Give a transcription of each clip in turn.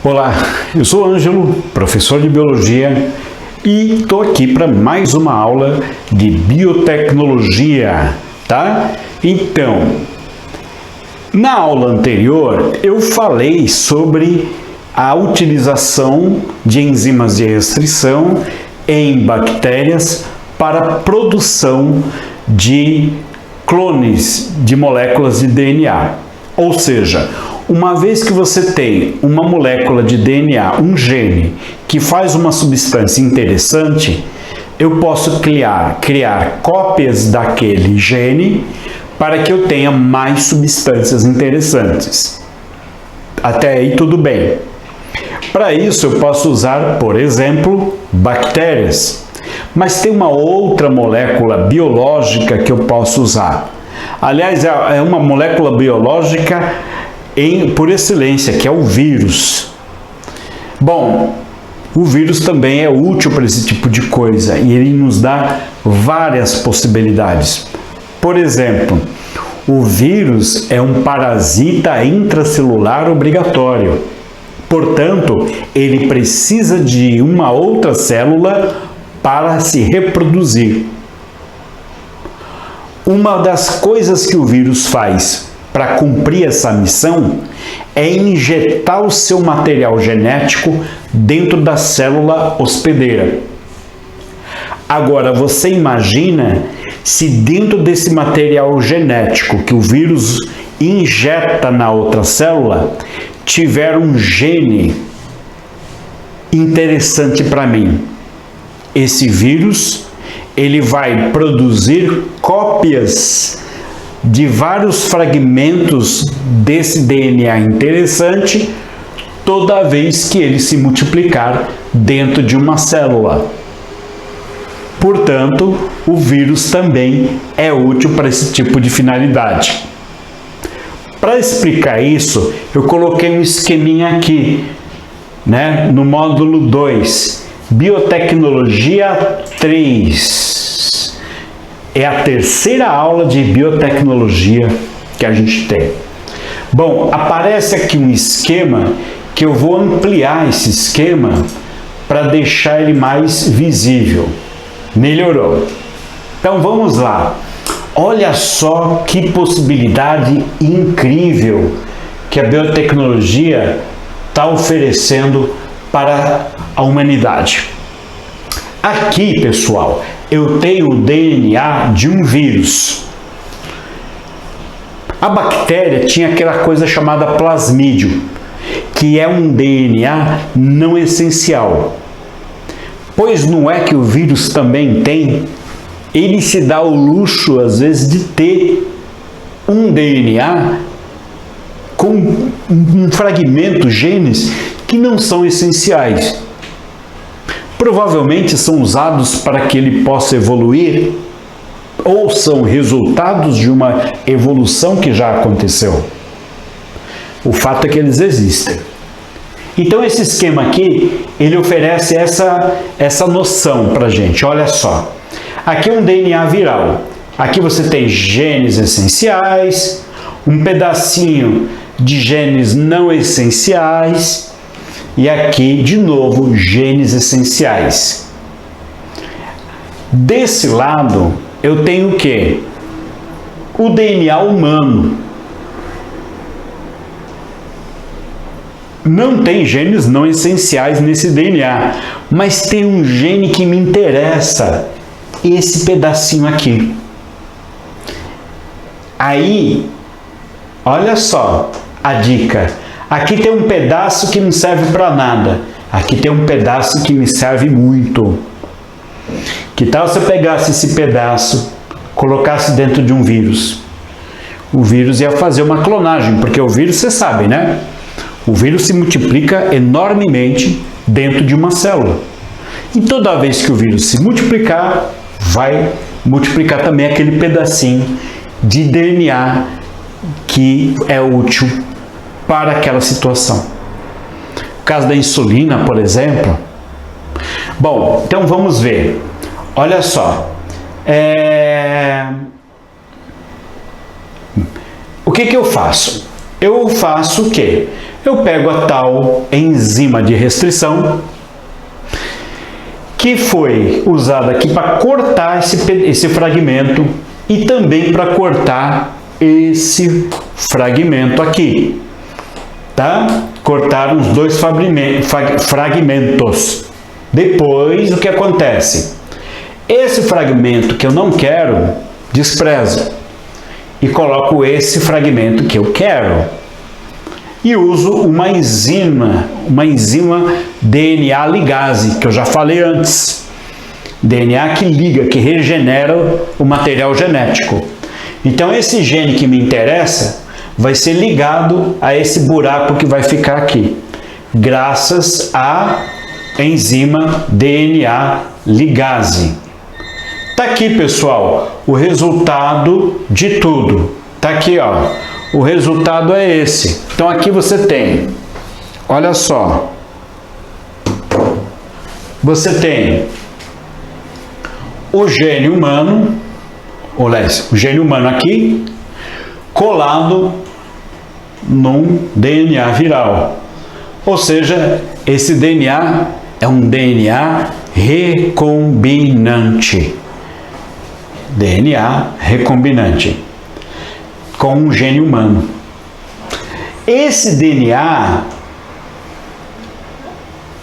Olá, eu sou Ângelo, professor de Biologia, e estou aqui para mais uma aula de biotecnologia, tá? Então, na aula anterior eu falei sobre a utilização de enzimas de restrição em bactérias para a produção de clones de moléculas de DNA. Ou seja, uma vez que você tem uma molécula de DNA, um gene, que faz uma substância interessante, eu posso criar cópias daquele gene para que eu tenha mais substâncias interessantes. Até aí tudo bem. Para isso eu posso usar, por exemplo, bactérias. Mas tem uma outra molécula biológica que eu posso usar. Aliás, é uma molécula biológica por excelência, que é o vírus. Bom, o vírus também é útil para esse tipo de coisa e ele nos dá várias possibilidades. Por exemplo, o vírus é um parasita intracelular obrigatório. Portanto, ele precisa de uma outra célula para se reproduzir. Uma das coisas que o vírus faz para cumprir essa missão é injetar o seu material genético dentro da célula hospedeira. Agora, você imagina se dentro desse material genético que o vírus injeta na outra célula tiver um gene interessante para mim. Esse vírus, ele vai produzir cópias de vários fragmentos desse DNA interessante toda vez que ele se multiplicar dentro de uma célula. Portanto, o vírus também é útil para esse tipo de finalidade. Para explicar isso, eu coloquei um esqueminha aqui, no módulo 2, Biotecnologia 3. É a terceira aula de biotecnologia que a gente tem. Bom, aparece aqui um esquema que eu vou ampliar esse esquema para deixar ele mais visível. Melhorou. Então vamos lá. Olha só que possibilidade incrível que a biotecnologia está oferecendo para a humanidade. Aqui, pessoal, eu tenho o DNA de um vírus. A bactéria tinha aquela coisa chamada plasmídio, que é um DNA não essencial. Pois não é que o vírus também tem? Ele se dá o luxo, às vezes, de ter um DNA com um fragmento, genes, que não são essenciais. Provavelmente são usados para que ele possa evoluir ou são resultados de uma evolução que já aconteceu. O fato é que eles existem. Então esse esquema aqui, ele oferece essa noção para a gente. Olha só, aqui é um DNA viral. Aqui você tem genes essenciais, um pedacinho de genes não essenciais, e aqui, de novo, genes essenciais. Desse lado, eu tenho o quê? O DNA humano. Não tem genes não essenciais nesse DNA, mas tem um gene que me interessa, esse pedacinho aqui. Aí, olha só a dica. Aqui tem um pedaço que não serve para nada. Aqui tem um pedaço que me serve muito. Que tal se eu pegasse esse pedaço, colocasse dentro de um vírus? O vírus ia fazer uma clonagem, porque o vírus, você sabe, né? O vírus se multiplica enormemente dentro de uma célula. E toda vez que o vírus se multiplicar, vai multiplicar também aquele pedacinho de DNA que é útil para aquela situação. O caso da insulina, por exemplo. Bom, então vamos ver. Olha só. O que eu faço? Eu faço o quê? eu pego a tal enzima de restrição, que foi usada aqui para cortar esse fragmento e também para cortar esse fragmento aqui, tá? Cortaram os dois fragmentos. Depois, o que acontece? Esse fragmento que eu não quero, desprezo e coloco esse fragmento que eu quero e uso uma enzima DNA ligase, que eu já falei antes. DNA que liga, que regenera o material genético. Então esse gene que me interessa vai ser ligado a esse buraco que vai ficar aqui, graças à enzima DNA ligase. Tá aqui, pessoal, o resultado de tudo. Tá aqui, ó. O resultado é esse. Então aqui você tem, olha só, você tem o gene humano, o gene humano aqui, colado num DNA viral. Ou seja, esse DNA é um DNA recombinante. DNA recombinante com um gene humano. Esse DNA,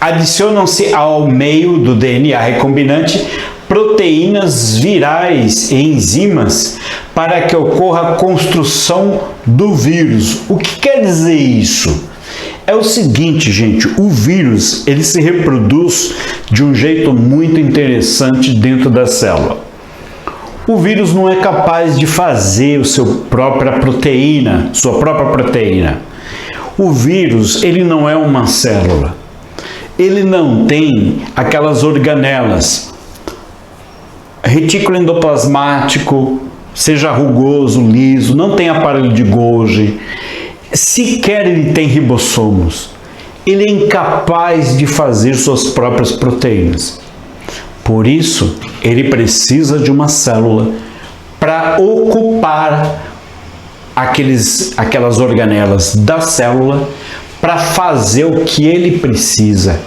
adicionam-se ao meio do DNA recombinante proteínas virais e enzimas para que ocorra a construção do vírus. O que quer dizer isso? É o seguinte, gente, o vírus ele se reproduz de um jeito muito interessante dentro da célula. O vírus não é capaz de fazer sua própria proteína. O vírus, ele não é uma célula. Ele não tem aquelas organelas. Retículo endoplasmático, seja rugoso, liso, não tem aparelho de Golgi. Sequer ele tem ribossomos. Ele é incapaz de fazer suas próprias proteínas. Por isso, ele precisa de uma célula para ocupar aquelas organelas da célula para fazer o que ele precisa,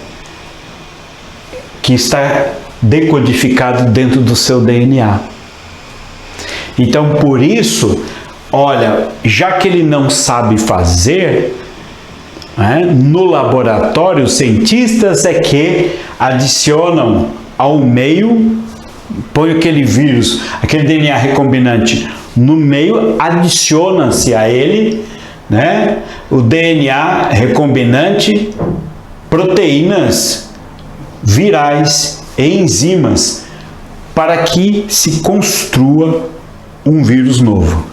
que está decodificado dentro do seu DNA. Então, por isso, olha, já que ele não sabe fazer, no laboratório, os cientistas é que adicionam ao meio, põe aquele vírus, aquele DNA recombinante no meio, adiciona-se a ele, o DNA recombinante, proteínas virais e enzimas para que se construa um vírus novo.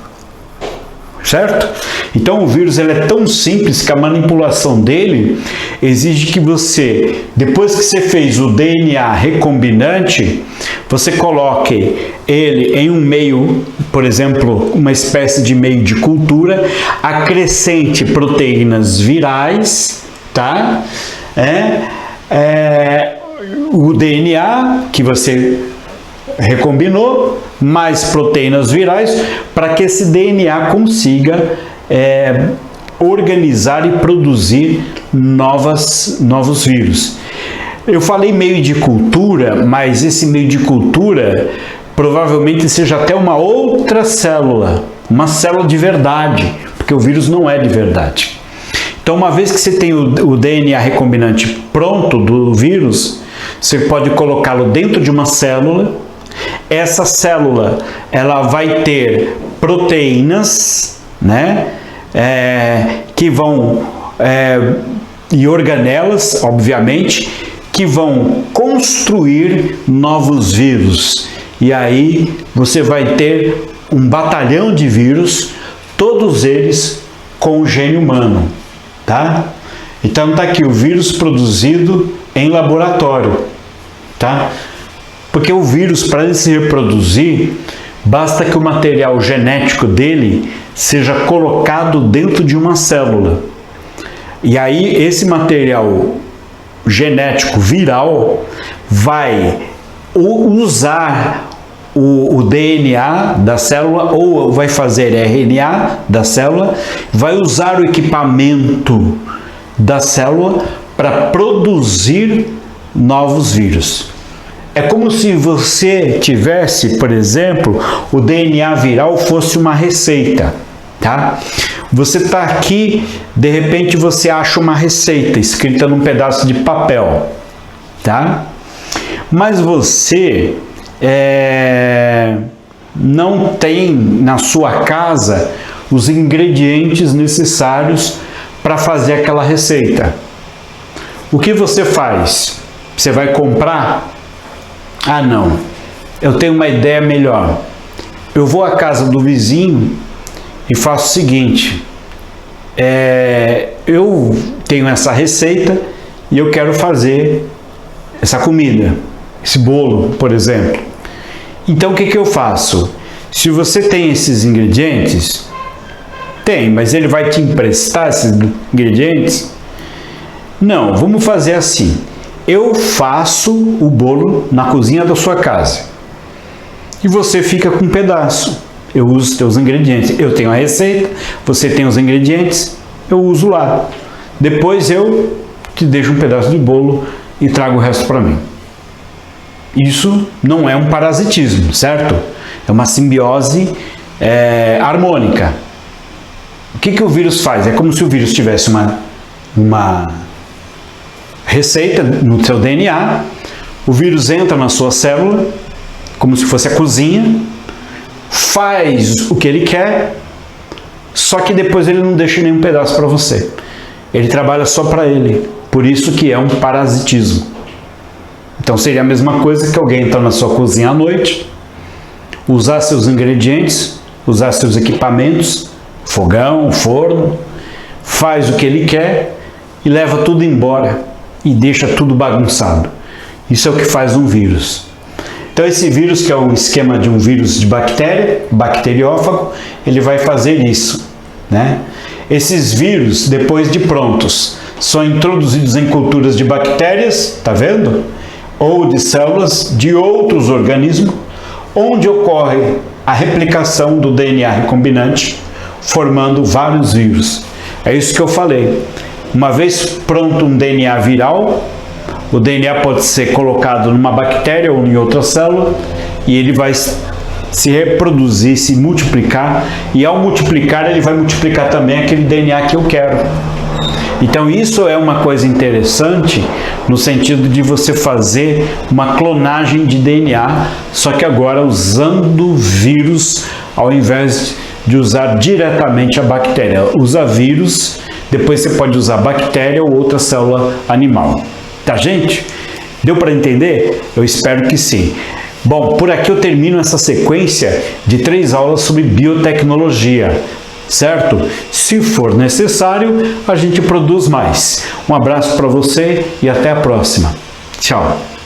Certo? Então o vírus ele é tão simples que a manipulação dele exige que você, depois que você fez o DNA recombinante, você coloque ele em um meio, por exemplo, uma espécie de meio de cultura, acrescente proteínas virais, tá? O DNA que você recombinou, mais proteínas virais, para que esse DNA consiga organizar e produzir novos vírus. Eu falei meio de cultura, mas esse meio de cultura provavelmente seja até uma outra célula, uma célula de verdade, porque o vírus não é de verdade. Então, uma vez que você tem o DNA recombinante pronto do vírus, você pode colocá-lo dentro de uma célula. Essa célula ela vai ter proteínas, que vão e organelas, obviamente, que vão construir novos vírus. E aí você vai ter um batalhão de vírus, todos eles com o gene humano, tá? Então tá aqui o vírus produzido em laboratório, tá? Porque o vírus, para ele se reproduzir, basta que o material genético dele seja colocado dentro de uma célula. E aí esse material genético viral vai usar o DNA da célula ou vai fazer RNA da célula, vai usar o equipamento da célula para produzir novos vírus. É como se você tivesse, por exemplo, o DNA viral fosse uma receita, tá? Você está aqui, de repente você acha uma receita escrita num pedaço de papel, tá? Mas você não tem na sua casa os ingredientes necessários para fazer aquela receita. O que você faz? Você vai comprar? Ah, não, eu tenho uma ideia melhor. Eu vou à casa do vizinho e faço o seguinte, eu tenho essa receita e eu quero fazer essa comida, esse bolo, por exemplo. Então o que eu faço? Se você tem esses ingredientes, tem, mas ele vai te emprestar esses ingredientes? Não, vamos fazer assim. Eu faço o bolo na cozinha da sua casa e você fica com um pedaço. Eu uso os teus ingredientes. Eu tenho a receita, você tem os ingredientes, eu uso lá. Depois eu te deixo um pedaço de bolo e trago o resto para mim. Isso não é um parasitismo, certo? É uma simbiose harmônica. O que o vírus faz? É como se o vírus tivesse uma receita no seu DNA, o vírus entra na sua célula, como se fosse a cozinha, faz o que ele quer, só que depois ele não deixa nenhum pedaço para você. Ele trabalha só para ele, por isso que é um parasitismo. Então seria a mesma coisa que alguém entrar na sua cozinha à noite, usar seus ingredientes, usar seus equipamentos, fogão, forno, faz o que ele quer e leva tudo embora e deixa tudo bagunçado. Isso é o que faz um vírus. Então esse vírus, que é um esquema de um vírus de bactéria, bacteriófago, ele vai fazer isso, né? Esses vírus, depois de prontos, são introduzidos em culturas de bactérias, tá vendo? Ou de células de outros organismos, onde ocorre a replicação do DNA recombinante, formando vários vírus. É isso que eu falei. Uma vez pronto um DNA viral, o DNA pode ser colocado numa bactéria ou em outra célula e ele vai se reproduzir, se multiplicar, e ao multiplicar ele vai multiplicar também aquele DNA que eu quero. Então isso é uma coisa interessante no sentido de você fazer uma clonagem de DNA, só que agora usando vírus ao invés de usar diretamente a bactéria. Usa vírus, depois você pode usar bactéria ou outra célula animal. Tá, gente? Deu para entender? Eu espero que sim. Bom, por aqui eu termino essa sequência de 3 aulas sobre biotecnologia, certo? Se for necessário, a gente produz mais. Um abraço para você e até a próxima. Tchau!